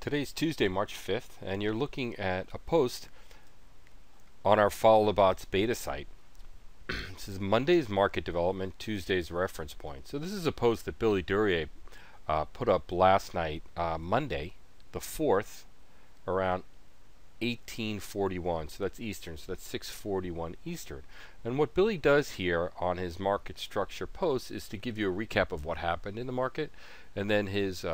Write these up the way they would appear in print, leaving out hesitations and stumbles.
Today's Tuesday, March 5th, and you're looking at a post on our follow.Both beta site. This is Monday's market development, Tuesday's reference point. So this is a post that Billy Duryea put up last night, Monday, the 4th, around 1841. So that's Eastern, so that's 6:41 Eastern. And what Billy does here on his market structure post is to give you a recap of what happened in the market, and then his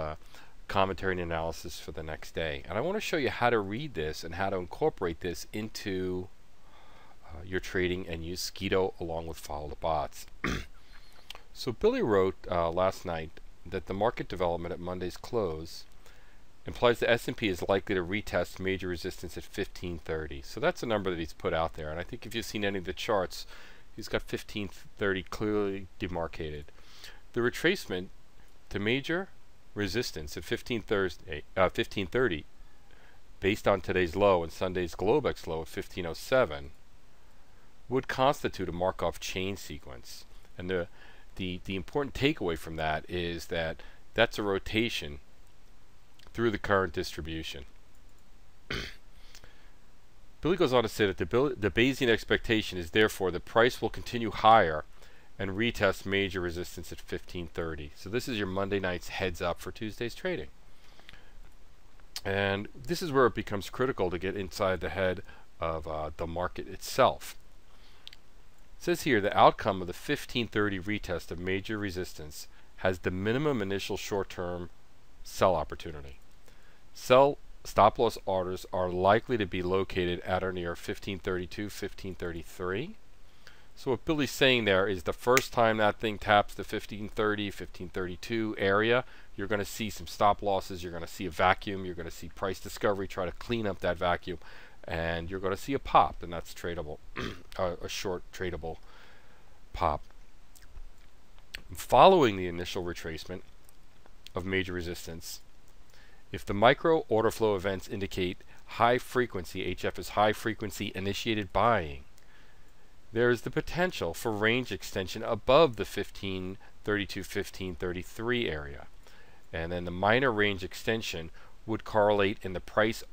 commentary and analysis for the next day. And I want to show you how to read this and how to incorporate this into your trading and use Skeeto along with follow-the-bots. So Billy wrote last night that the market development at Monday's close implies the S&P is likely to retest major resistance at 1530. So that's a number that he's put out there, and I think if you've seen any of the charts, he's got 1530 clearly demarcated. The retracement to major resistance at 1530 based on today's low and Sunday's Globex low of 1507 would constitute a Markov chain sequence. And the important takeaway from that is that that's a rotation through the current distribution. Billy goes on to say that the Bayesian expectation is therefore the price will continue higher and retest major resistance at 1530. So this is your Monday night's heads up for Tuesday's trading. And this is where it becomes critical to get inside the head of the market itself. It says here the outcome of the 1530 retest of major resistance has the minimum initial short-term sell opportunity. Sell stop loss orders are likely to be located at or near 1532, 1533. So what Billy's saying there is the first time that thing taps the 1530, 1532 area, you're going to see some stop losses, you're going to see a vacuum, you're going to see price discovery try to clean up that vacuum, and you're going to see a pop, and that's tradable, a short tradable pop. Following the initial retracement of major resistance, if the micro order flow events indicate high frequency, HF is high frequency initiated buying, there is the potential for range extension above the 1532, 1533 area. And then the minor range extension would correlate in the price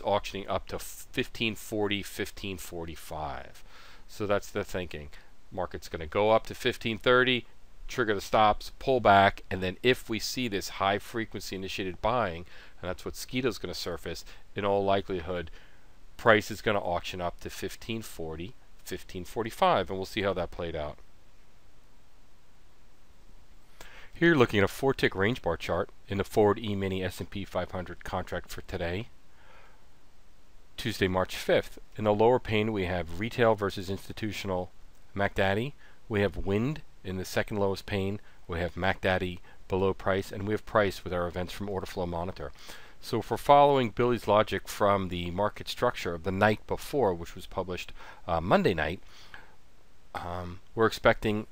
auctioning up to 1540, 1545. So that's the thinking. Market's going to go up to 1530, trigger the stops, pull back, and then if we see this high frequency initiated buying, and that's what Skeeto's going to surface, in all likelihood, price is going to auction up to 1540, 1545, and we'll see how that played out. Here you're looking at a 4-tick range bar chart in the forward E-mini S&P 500 contract for today, Tuesday, March 5th. In the lower pane we have retail versus institutional MACD. We have wind in the second lowest pane. We have MACD below price, and we have price with our events from order flow monitor. So if we're following Billy's logic from the market structure of the night before, which was published Monday night, we're expecting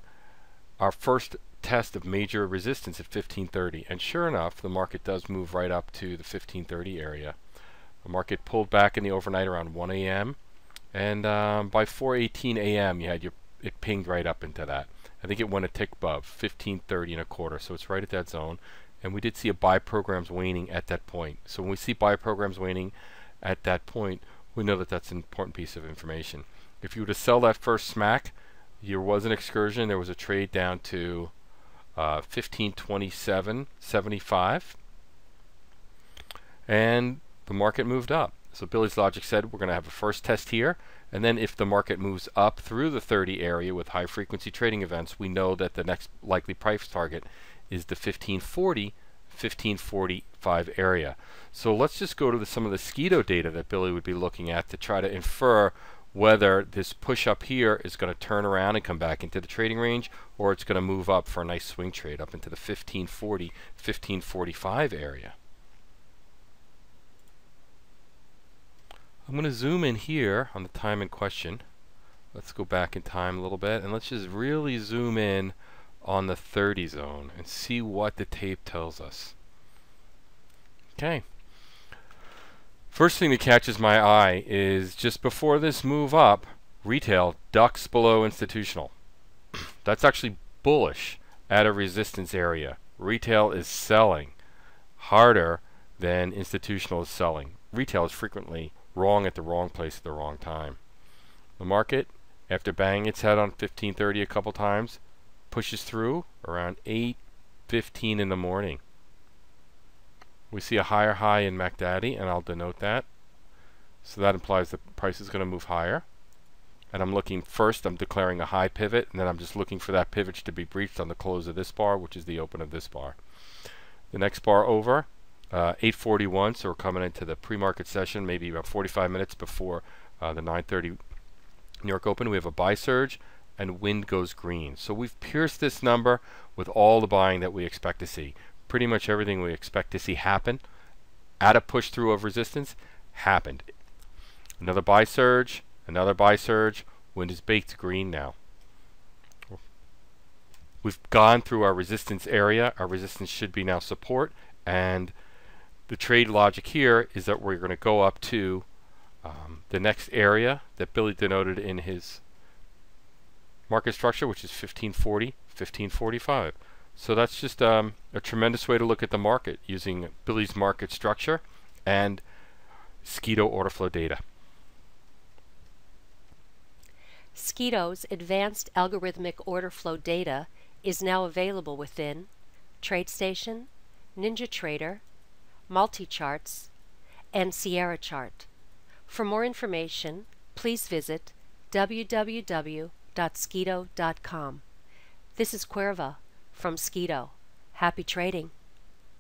our first test of major resistance at 1530. And sure enough, the market does move right up to the 1530 area. The market pulled back in the overnight around 1 a.m. and by 4:18 a.m. you had it pinged right up into that. I think it went a tick above 1530 and a quarter, so it's right at that zone. And we did see a buy programs waning at that point. So when we see buy programs waning at that point, we know that that's an important piece of information. If you were to sell that first smack, there was an excursion. There was a trade down to 1527.75, and the market moved up. So Billy's logic said we're going to have a first test here, and then if the market moves up through the 30 area with high frequency trading events, we know that the next likely price target is the 1540, 1545 area. So let's just go to some of the Skeeto data that Billy would be looking at to try to infer whether this push up here is going to turn around and come back into the trading range, or it's going to move up for a nice swing trade up into the 1540, 1545 area. I'm going to zoom in here on the time in question. Let's go back in time a little bit, and let's just really zoom in on the 30 zone and see what the tape tells us. Okay. First thing that catches my eye is just before this move up, retail ducks below institutional. That's actually bullish at a resistance area. Retail is selling harder then institutional is selling. Retail is frequently wrong at the wrong place at the wrong time. The market, after banging its head on 1530 a couple times, pushes through around 8:15 in the morning. We see a higher high in MACD, and I'll denote that. So that implies the price is going to move higher. And I'm looking first, I'm declaring a high pivot, and then I'm just looking for that pivot to be breached on the close of this bar, which is the open of this bar. The next bar over, 8:41, so we're coming into the pre-market session, maybe about 45 minutes before the 9:30 New York Open. We have a buy surge, and wind goes green. So we've pierced this number with all the buying that we expect to see. Pretty much everything we expect to see happen at a push through of resistance happened. Another buy surge, another buy surge. Wind is baked green now. We've gone through our resistance area. Our resistance should be now support, and the trade logic here is that we're going to go up to the next area that Billy denoted in his market structure, which is 1540, 1545. So that's just a tremendous way to look at the market using Billy's market structure and Skeeto order flow data. Skeeto's advanced algorithmic order flow data is now available within TradeStation, NinjaTrader, Multicharts, and Sierra Chart. For more information, please visit www.skeeto.com. This is Guerilla from Skeeto. Happy trading!